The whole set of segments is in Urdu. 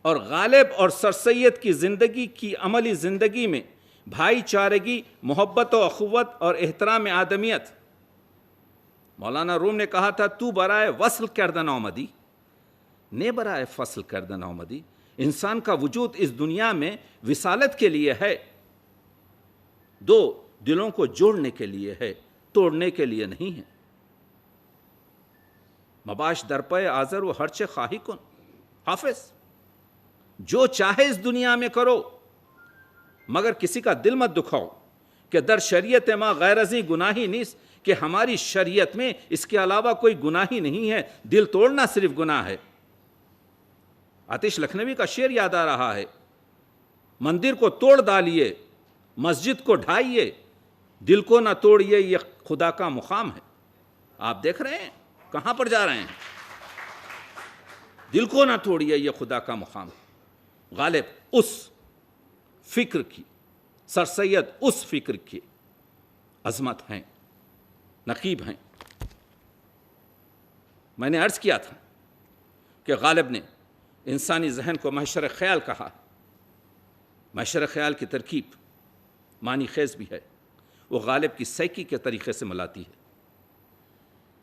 اور غالب اور سر سید کی زندگی کی عملی زندگی میں بھائی چارگی، محبت و اخوت اور احترام آدمیت. مولانا روم نے کہا تھا تو برائے وصل کردن آمدی نے برائے فصل کردن آمدی. انسان کا وجود اس دنیا میں وصالت کے لیے ہے، دو دلوں کو جوڑنے کے لیے ہے، توڑنے کے لیے نہیں ہے. مباش درپے آذر و ہرچے خواہی کن. حافظ، جو چاہے اس دنیا میں کرو مگر کسی کا دل مت دکھاؤ کہ در شریعت ماں غیر ازیں گناہی نیست، کہ ہماری شریعت میں اس کے علاوہ کوئی گناہی نہیں ہے، دل توڑنا صرف گناہ ہے. آتش لکھنوی کا شعر یاد آ رہا ہے، مندر کو توڑ ڈالیے، مسجد کو ڈھائیے، دل کو نہ توڑیے، یہ خدا کا مقام ہے. آپ دیکھ رہے ہیں کہاں پر جا رہے ہیں. دل کو نہ توڑیے، یہ خدا کا مقام ہے. غالب اس فکر کی، سر سید اس فکر کی عظمت ہیں، نقیب ہیں. میں نے عرض کیا تھا کہ غالب نے انسانی ذہن کو محشر خیال کہا. محشر خیال کی ترکیب معنی خیز بھی ہے، وہ غالب کی سائیکی کے طریقے سے ملاتی ہے.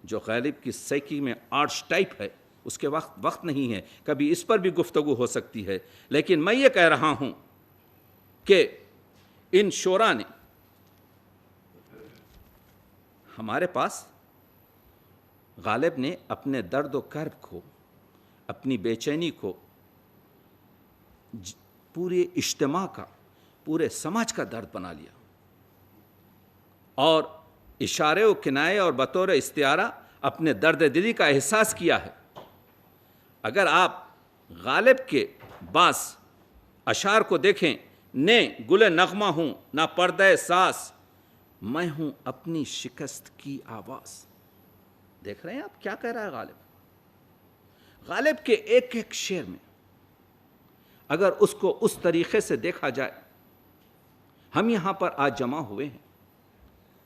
جو غالب کی سائیکی میں آرچ ٹائپ ہے اس کے وقت نہیں ہے، کبھی اس پر بھی گفتگو ہو سکتی ہے. لیکن میں یہ کہہ رہا ہوں کہ ان شعراء نے ہمارے پاس غالب نے اپنے درد و کرب کو، اپنی بے چینی کو پورے اجتماع کا، پورے سماج کا درد بنا لیا، اور اشارے و کنائے اور بطور استعارہ اپنے درد دلی کا احساس کیا ہے. اگر آپ غالب کے بعض اشعار کو دیکھیں، نے گل نغمہ ہوں نہ پردہ ساز، میں ہوں اپنی شکست کی آواز. دیکھ رہے ہیں آپ کیا کہہ رہا ہے غالب. غالب کے ایک ایک شعر میں اگر اس کو اس طریقے سے دیکھا جائے. ہم یہاں پر آج جمع ہوئے ہیں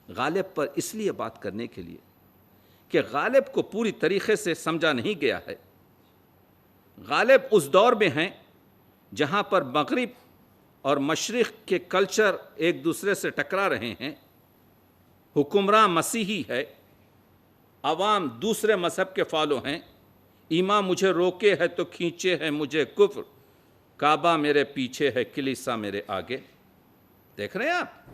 غالب پر اس لیے بات کرنے کے لیے کہ غالب کو پوری طریقے سے سمجھا نہیں گیا ہے. غالب اس دور میں ہیں جہاں پر مغرب اور مشرق کے کلچر ایک دوسرے سے ٹکرا رہے ہیں. حکمراں مسیحی ہے، عوام دوسرے مذہب کے فالو ہیں. امام مجھے روکے ہے تو کھینچے ہے مجھے کفر، کعبہ میرے پیچھے ہے کلیسا میرے آگے. دیکھ رہے ہیں آپ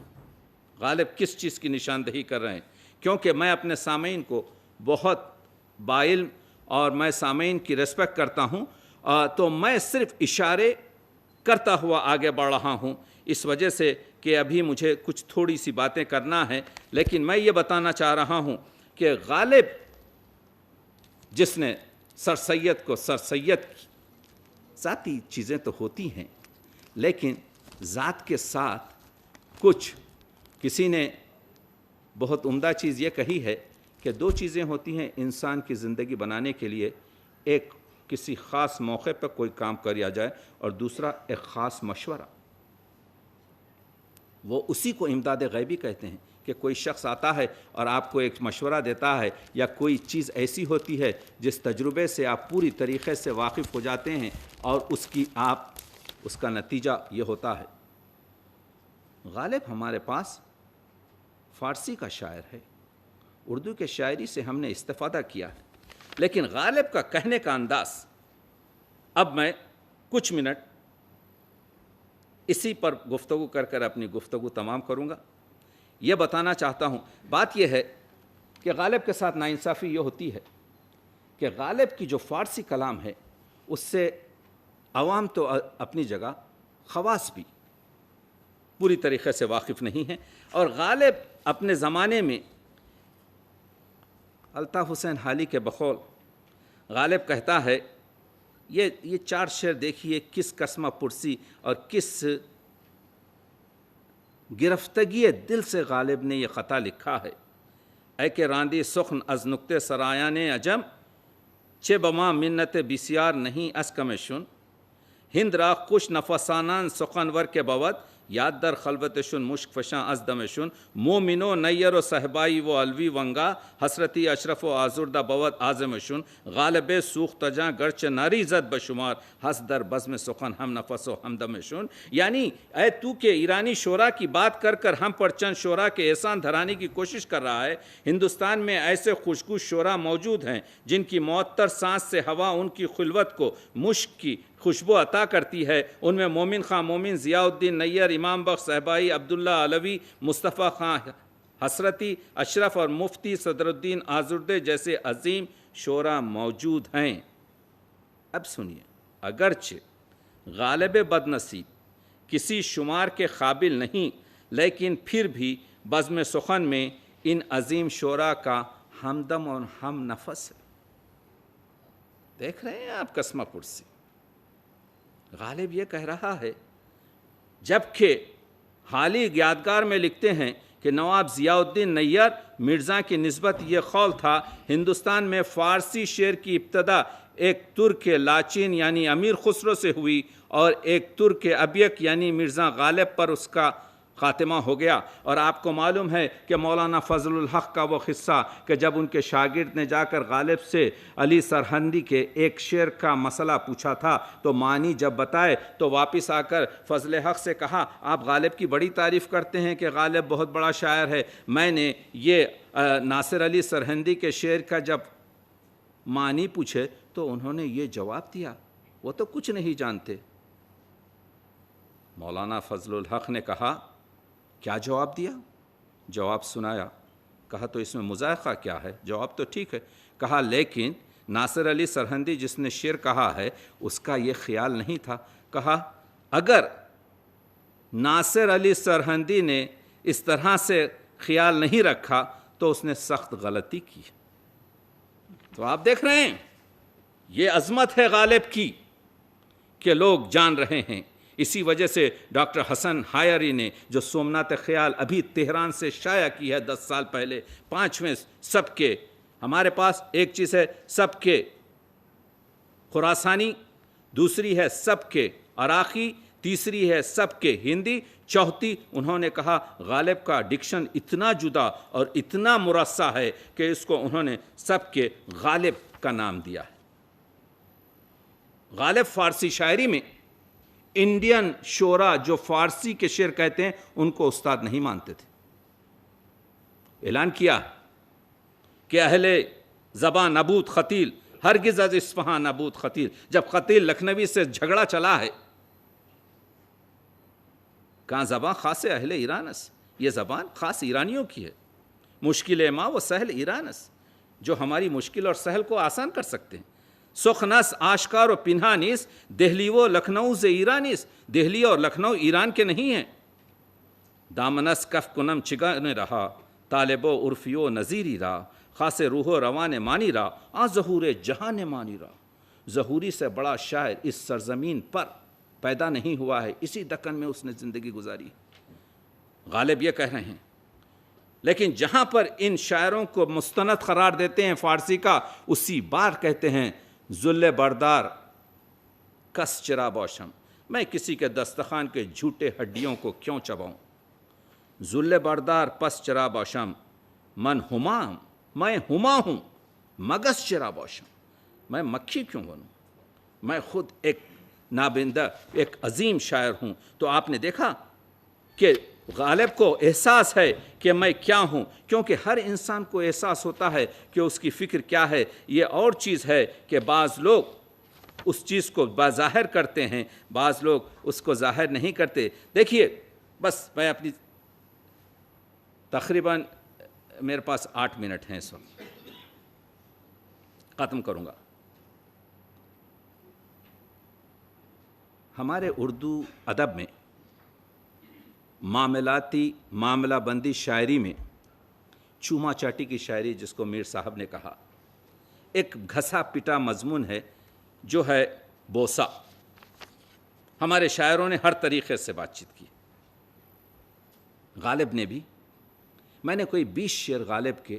غالب کس چیز کی نشاندہی کر رہے ہیں. کیونکہ میں اپنے سامعین کو بہت باعلم اور میں سامعین کی ریسپیکٹ کرتا ہوں، تو میں صرف اشارے کرتا ہوا آگے بڑھ رہا ہوں اس وجہ سے کہ ابھی مجھے کچھ تھوڑی سی باتیں کرنا ہے. لیکن میں یہ بتانا چاہ رہا ہوں کہ غالب جس نے سر سید کو، سر سید کی ذاتی چیزیں تو ہوتی ہیں لیکن ذات کے ساتھ کچھ، کسی نے بہت عمدہ چیز یہ کہی ہے کہ دو چیزیں ہوتی ہیں انسان کی زندگی بنانے کے لیے، ایک کسی خاص موقع پر کوئی کام کیا جائے اور دوسرا ایک خاص مشورہ. وہ اسی کو امداد غیبی کہتے ہیں کہ کوئی شخص آتا ہے اور آپ کو ایک مشورہ دیتا ہے، یا کوئی چیز ایسی ہوتی ہے جس تجربے سے آپ پوری طریقے سے واقف ہو جاتے ہیں اور اس کا نتیجہ یہ ہوتا ہے. غالب ہمارے پاس فارسی کا شاعر ہے، اردو کے شاعری سے ہم نے استفادہ کیا ہے، لیکن غالب کا کہنے کا انداز، اب میں کچھ منٹ اسی پر گفتگو کر اپنی گفتگو تمام کروں گا. یہ بتانا چاہتا ہوں، بات یہ ہے کہ غالب کے ساتھ ناانصافی یہ ہوتی ہے کہ غالب کی جو فارسی کلام ہے اس سے عوام تو اپنی جگہ، خواص بھی پوری طریقے سے واقف نہیں ہیں. اور غالب اپنے زمانے میں، الطاف حسین حالی کے بقول غالب کہتا ہے، یہ چار شعر دیکھیے کس قسمہ پرسی اور کس گرفتگی دل سے غالب نے یہ خطا لکھا ہے. اے کہ راندی سخن از نقطے سرایان عجم، چه بما منت بسیار نہیں از کم شن، ہند را خوش نفسانان سخنور کے بود، یاد در خلوتشون مشک فشاں از دمشون مومن و نیر و صحبائی و الوی ونگا حسرتی اشرف و آزردہ بود آزمشون غالب سوخت جاں گرچ ناری زد بشمار ہس در بزم سخن ہم نفس و ہمدمشون. یعنی اے تو کہ ایرانی شعراء کی بات کر کر ہم پر چند شعراء کے احسان دھرانے کی کوشش کر رہا ہے. ہندوستان میں ایسے خوشبو شعراء موجود ہیں جن کی معطر سانس سے ہوا ان کی خلوت کو مشک کی خوشبو عطا کرتی ہے. ان میں مومن خان مومن، ضیاء الدین نیر، امام بخش صحبائی، عبداللہ علوی، مصطفیٰ خان حسرتی، اشرف اور مفتی صدر الدین آزردے جیسے عظیم شعراء موجود ہیں. اب سنیے، اگرچہ غالب بدنصیب کسی شمار کے قابل نہیں، لیکن پھر بھی بزم سخن میں ان عظیم شعراء کا ہمدم اور ہم نفس ہے. دیکھ رہے ہیں آپ قسمہ پرسی. غالب یہ کہہ رہا ہے، جبکہ حالی یادگار میں لکھتے ہیں کہ نواب ضیاء الدین نیر مرزا کی نسبت یہ قول تھا، ہندوستان میں فارسی شعر کی ابتدا ایک ترک لاچین یعنی امیر خسرو سے ہوئی اور ایک ترک ابیک یعنی مرزا غالب پر اس کا خاتمہ ہو گیا. اور آپ کو معلوم ہے کہ مولانا فضل الحق کا وہ قصہ کہ جب ان کے شاگرد نے جا کر غالب سے علی سرہندی کے ایک شعر کا مسئلہ پوچھا تھا تو معنی جب بتائے تو واپس آ کر فضل حق سے کہا، آپ غالب کی بڑی تعریف کرتے ہیں کہ غالب بہت بڑا شاعر ہے. میں نے یہ ناصر علی سرہندی کے شعر کا جب معنی پوچھے تو انہوں نے یہ جواب دیا، وہ تو کچھ نہیں جانتے. مولانا فضل الحق نے کہا، کیا جواب دیا؟ جواب سنایا. کہا تو اس میں مذائقہ کیا ہے؟ جواب تو ٹھیک ہے. کہا لیکن ناصر علی سرہندی جس نے شعر کہا ہے اس کا یہ خیال نہیں تھا. کہا اگر ناصر علی سرہندی نے اس طرح سے خیال نہیں رکھا تو اس نے سخت غلطی کی. تو آپ دیکھ رہے ہیں یہ عظمت ہے غالب کی کہ لوگ جان رہے ہیں. اسی وجہ سے ڈاکٹر حسن ہائری نے جو سومنات خیال ابھی تہران سے شائع کی ہے 10 سال پہلے، 5ویں سب کے، ہمارے پاس ایک چیز ہے سب کے خراسانی، دوسری ہے سب کے عراقی، تیسری ہے سب کے ہندی، چوتھی انہوں نے کہا غالب کا ڈکشن اتنا جدا اور اتنا مرصع ہے کہ اس کو انہوں نے سب کے غالب کا نام دیا ہے. غالب فارسی شاعری میں انڈین شعراء جو فارسی کے شعر کہتے ہیں ان کو استاد نہیں مانتے تھے. اعلان کیا کہ اہل زباں نبود خطیل ہرگز از اصفہاں نبود خطیل. جب خطیل لکھنوی سے جھگڑا چلا ہے، کہاں زبان خاص اہل ایران اس، یہ زبان خاص ایرانیوں کی ہے. مشکل ما و سہل ایران اس، جو ہماری مشکل اور سہل کو آسان کر سکتے ہیں. سخنس آشکار و پنہانیس دہلی و لکھنؤ سے ایرانیس، دہلی اور لکھنؤ ایران کے نہیں ہیں. دامنس کف کنم چگانے رہا طالب و عرفی و نظیری را خاص روح و روان مانی را آ ظہور جہان مانی را. ظہوری سے بڑا شاعر اس سرزمین پر پیدا نہیں ہوا ہے، اسی دکن میں اس نے زندگی گزاری. غالب یہ کہہ رہے ہیں. لیکن جہاں پر ان شاعروں کو مستند قرار دیتے ہیں فارسی کا، اسی بار کہتے ہیں ذل بردار کس چرا باشم، میں کسی کے دستخوان کے جھوٹے ہڈیوں کو کیوں چباؤں. ذل بردار پس چرا باشم من ہمام، میں ہما ہوں مگس چرا باشم، میں مکھی کیوں بنوں، میں خود ایک نابندہ ایک عظیم شاعر ہوں. تو آپ نے دیکھا کہ غالب کو احساس ہے کہ میں کیا ہوں، کیونکہ ہر انسان کو احساس ہوتا ہے کہ اس کی فکر کیا ہے. یہ اور چیز ہے کہ بعض لوگ اس چیز کو بظاہر کرتے ہیں، بعض لوگ اس کو ظاہر نہیں کرتے. دیکھیے بس میں اپنی تقریباً میرے پاس 8 منٹ ہیں، اس وقت ختم کروں گا. ہمارے اردو ادب میں معاملاتی معاملہ بندی شاعری میں چوما چاٹی کی شاعری جس کو میر صاحب نے کہا، ایک گھسا پٹا مضمون ہے جو ہے بوسہ. ہمارے شاعروں نے ہر طریقے سے بات چیت کی. غالب نے بھی، میں نے کوئی 20 شعر غالب کے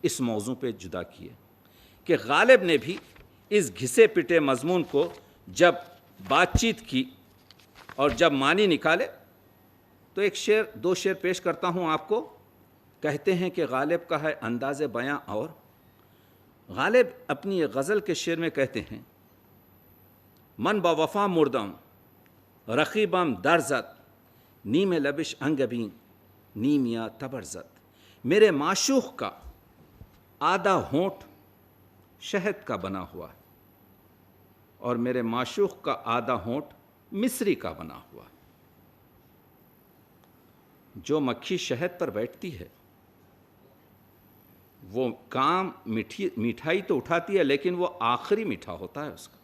اس موضوع پہ جدا کیے کہ غالب نے بھی اس گھسے پٹے مضمون کو جب بات چیت کی اور جب معنی نکالے تو ایک شعر، دو شعر پیش کرتا ہوں آپ کو. کہتے ہیں کہ غالب کا ہے انداز بیاں اور. غالب اپنی ایک غزل کے شعر میں کہتے ہیں من با وفا مردم رقیبم درزد نیم لبش انگبین نیمیا تبرزد. میرے معشوق کا آدھا ہونٹ شہد کا بنا ہوا ہے اور میرے معشوق کا آدھا ہونٹ مصری کا بنا ہوا ہے. جو مکھی شہد پر بیٹھتی ہے وہ کام مٹھائی تو اٹھاتی ہے لیکن وہ آخری میٹھا ہوتا ہے اس کا،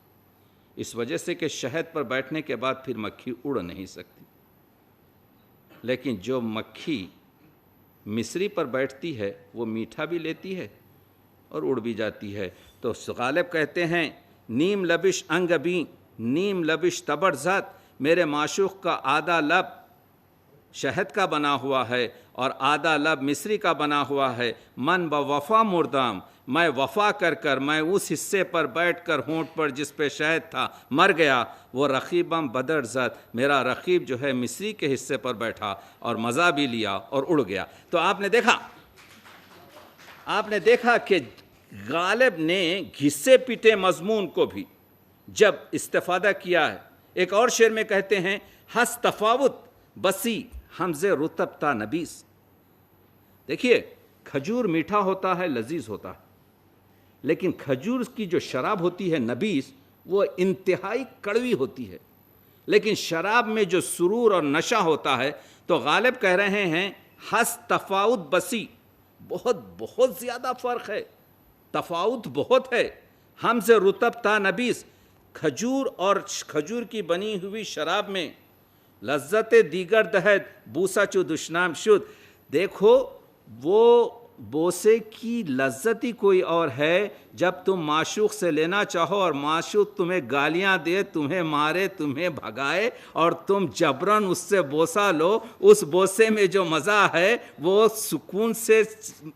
اس وجہ سے کہ شہد پر بیٹھنے کے بعد پھر مکھی اڑ نہیں سکتی. لیکن جو مکھی مصری پر بیٹھتی ہے وہ میٹھا بھی لیتی ہے اور اڑ بھی جاتی ہے. تو غالب کہتے ہیں نیم لبش انگبیں نیم لبش تبرزد، میرے معشوق کا آدھا لب شہد کا بنا ہوا ہے اور آدھا لب مصری کا بنا ہوا ہے. من با وفا مردام، میں وفا کر کر میں اس حصے پر بیٹھ کر ہونٹ پر جس پہ شہد تھا مر گیا. وہ رقیبم بدر زد، میرا رقیب جو ہے مصری کے حصے پر بیٹھا اور مزہ بھی لیا اور اڑ گیا. تو آپ نے دیکھا کہ غالب نے گھسے پیٹے مضمون کو بھی جب استفادہ کیا ہے. ایک اور شعر میں کہتے ہیں ہس تفاوت بسی حمزے رتب تا نبیس. دیکھیے کھجور میٹھا ہوتا ہے، لذیذ ہوتا ہے، لیکن کھجور کی جو شراب ہوتی ہے نبیس وہ انتہائی کڑوی ہوتی ہے. لیکن شراب میں جو سرور اور نشہ ہوتا ہے، تو غالب کہہ رہے ہیں ہس تفاوت بسی، بہت زیادہ فرق ہے، تفاوت بہت ہے. ہم سے رتب تا نبیس، کھجور اور کھجور کی بنی ہوئی شراب میں لذت دیگر دہد بوسا چو دشنام شد. دیکھو وہ بوسے کی لذت ہی کوئی اور ہے جب تم معشوق سے لینا چاہو اور معشوق تمہیں گالیاں دے، تمہیں مارے، تمہیں بھگائے اور تم جبراً اس سے بوسہ لو. اس بوسے میں جو مزہ ہے وہ سکون سے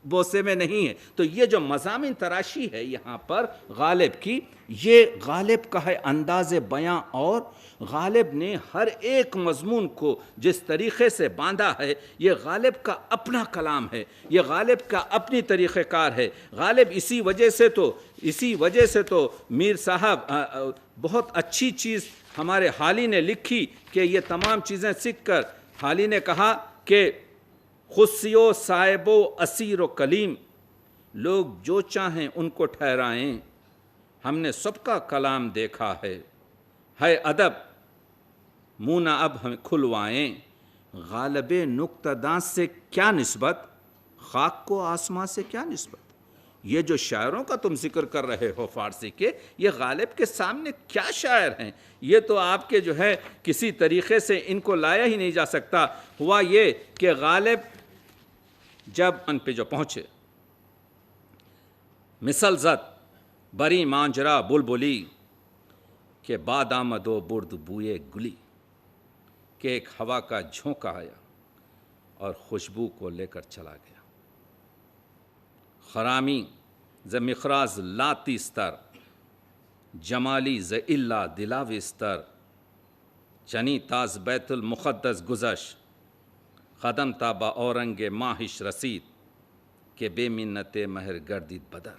بوسے میں نہیں ہے. تو یہ جو مضامین تراشی ہے یہاں پر غالب کی، یہ غالب کا ہے انداز بیاں اور غالب نے ہر ایک مضمون کو جس طریقے سے باندھا ہے یہ غالب کا اپنا کلام ہے، یہ غالب کا اپنی طریقہ کار ہے. غالب اسی وجہ سے تو میر صاحب بہت اچھی چیز ہمارے حالی نے لکھی کہ یہ تمام چیزیں سیکھ کر حالی نے کہا کہ خصیو صاحب و اسیر و کلیم، لوگ جو چاہیں ان کو ٹھہرائیں، ہم نے سب کا کلام دیکھا ہے ادب منہ نہ اب ہم کھلوائیں. غالب نکتہ داں سے کیا نسبت، خاک کو آسمان سے کیا نسبت. یہ جو شاعروں کا تم ذکر کر رہے ہو فارسی کے، یہ غالب کے سامنے کیا شاعر ہیں. یہ تو آپ کے جو ہے کسی طریقے سے ان کو لایا ہی نہیں جا سکتا. ہوا یہ کہ غالب جب ان پہ جو پہنچے، مثل زد بری مانجرا بلبلی کہ باد آمد و برد بوئے گلی، کہ ایک ہوا کا جھونکا آیا اور خوشبو کو لے کر چلا گیا. خرامی ز مخراز لاتی استر جمالی ز الا دلاوی استر، چنی تاز بیت المقدس گزش قدم تا با اورنگ ماہش رسید کہ بے منت مہر گردید بدر.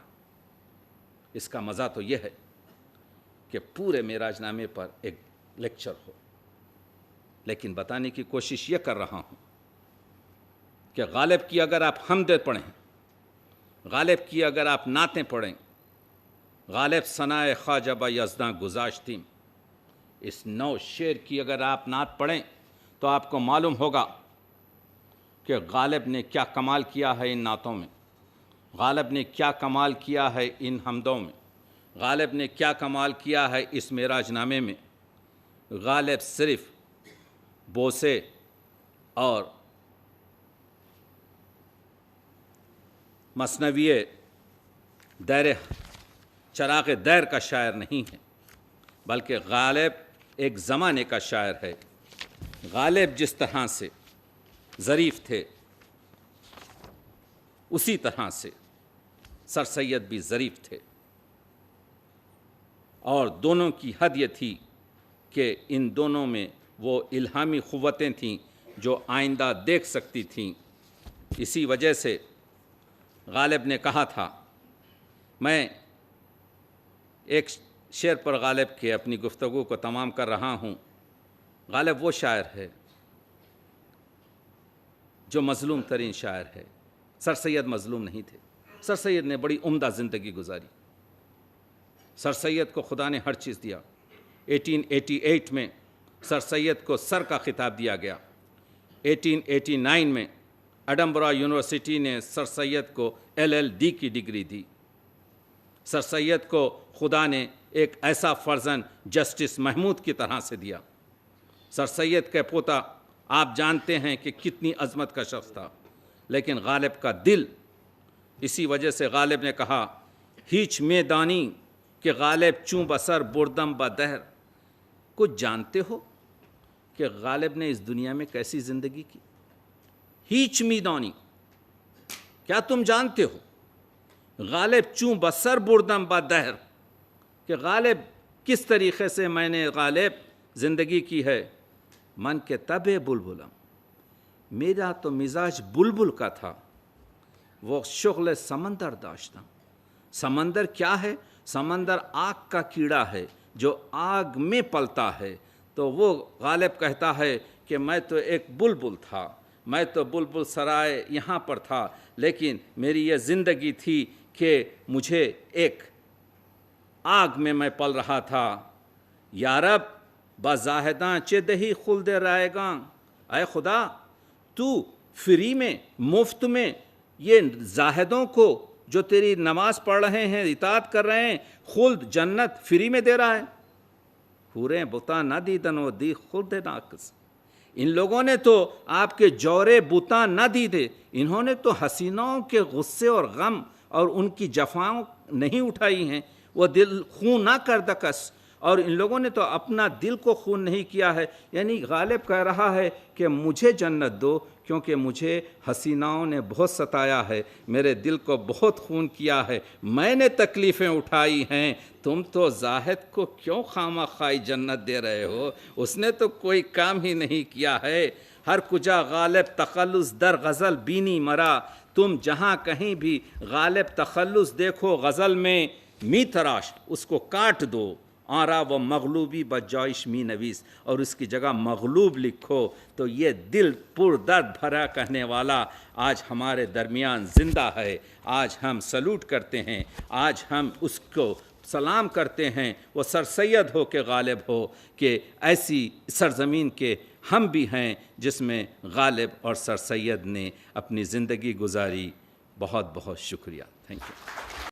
اس کا مزہ تو یہ ہے کہ پورے معراج نامے پر ایک لیکچر ہو، لیکن بتانے کی کوشش یہ کر رہا ہوں کہ غالب کی اگر آپ حمد پڑھیں، غالب کی اگر آپ نعتیں پڑھیں، غالب ثنائے خواجہ با یزداں گذاشتیم، اس 9 شعر کی اگر آپ نعت پڑھیں تو آپ کو معلوم ہوگا کہ غالب نے کیا کمال کیا ہے ان نعتوں میں، غالب نے کیا کمال کیا ہے ان حمدوں میں، غالب نے کیا کمال کیا ہے اس معراج نامے میں. غالب صرف بوسے اور مثنوی دیر چراغ دیر کا شاعر نہیں ہے، بلکہ غالب ایک زمانے کا شاعر ہے. غالب جس طرح سے ظریف تھے اسی طرح سے سر سید بھی ظریف تھے، اور دونوں کی حد یہ تھی کہ ان دونوں میں وہ الہامی قوتیں تھیں جو آئندہ دیکھ سکتی تھیں۔ اسی وجہ سے غالب نے کہا تھا، میں ایک شعر پر غالب کے اپنی گفتگو کو تمام کر رہا ہوں۔ غالب وہ شاعر ہے جو مظلوم ترین شاعر ہے۔ سر سید مظلوم نہیں تھے، سر سید نے بڑی عمدہ زندگی گزاری۔ سر سید کو خدا نے ہر چیز دیا۔ 1888 میں سر سید کو سر کا خطاب دیا گیا۔ 1889 میں ایڈنبرا یونیورسٹی نے سر سید کو LL.D کی ڈگری دی۔ سر سید کو خدا نے ایک ایسا فرزند جسٹس محمود کی طرح سے دیا۔ سر سید کا پوتا آپ جانتے ہیں کہ کتنی عظمت کا شخص تھا، لیکن غالب کا دل، اسی وجہ سے غالب نے کہا، ہیچ میدانی کہ غالب چوں بسر بردم بدہر۔ کچھ جانتے ہو کہ غالب نے اس دنیا میں کیسی زندگی کی؟ ہیچ میدانی، کیا تم جانتے ہو غالب چوں بسر بردم بدہر، کہ غالب کس طریقے سے میں نے غالب زندگی کی ہے؟ من کے طبع بلبلم، میرا تو مزاج بلبل کا تھا، وہ شغل سمندر داشتہ۔ سمندر کیا ہے؟ سمندر آگ کا کیڑا ہے جو آگ میں پلتا ہے۔ تو وہ غالب کہتا ہے کہ میں تو ایک بلبل تھا، میں تو بلبل سرائے یہاں پر تھا، لیکن میری یہ زندگی تھی کہ مجھے ایک آگ میں پل رہا تھا۔ یا رب بزاہداں چہ دہی خلد رائے گاں، اے خدا تو فری میں، مفت میں یہ زاہدوں کو جو تیری نماز پڑھ رہے ہیں، اطاعت کر رہے ہیں، خلد جنت فری میں دے رہا ہے۔ حوریں بتا نہ دیدن و دی خلد ناقص، ان لوگوں نے تو آپ کے جورے بتاں نہ دیدے، انہوں نے تو حسیناؤں کے غصے اور غم اور ان کی جفاؤں نہیں اٹھائی ہیں۔ وہ دل خون نہ کر دکس، اور ان لوگوں نے تو اپنا دل کو خون نہیں کیا ہے۔ یعنی غالب کہہ رہا ہے کہ مجھے جنت دو، کیونکہ مجھے حسیناؤں نے بہت ستایا ہے، میرے دل کو بہت خون کیا ہے، میں نے تکلیفیں اٹھائی ہیں، تم تو زاہد کو کیوں خواہ خواہی جنت دے رہے ہو؟ اس نے تو کوئی کام ہی نہیں کیا ہے۔ ہر کجا غالب تخلص در غزل بینی مرا، تم جہاں کہیں بھی غالب تخلص دیکھو غزل میں، می تراش، اس کو کاٹ دو، آرا و مغلوبی بجائش می نویس، اور اس کی جگہ مغلوب لکھو۔ تو یہ دل پر درد بھرا کہنے والا آج ہمارے درمیان زندہ ہے۔ آج ہم سلوٹ کرتے ہیں، آج ہم اس کو سلام کرتے ہیں۔ وہ سر سید ہو کہ غالب ہو، کہ ایسی سرزمین کے ہم بھی ہیں جس میں غالب اور سر سید نے اپنی زندگی گزاری۔ بہت بہت شکریہ، تھینک یو۔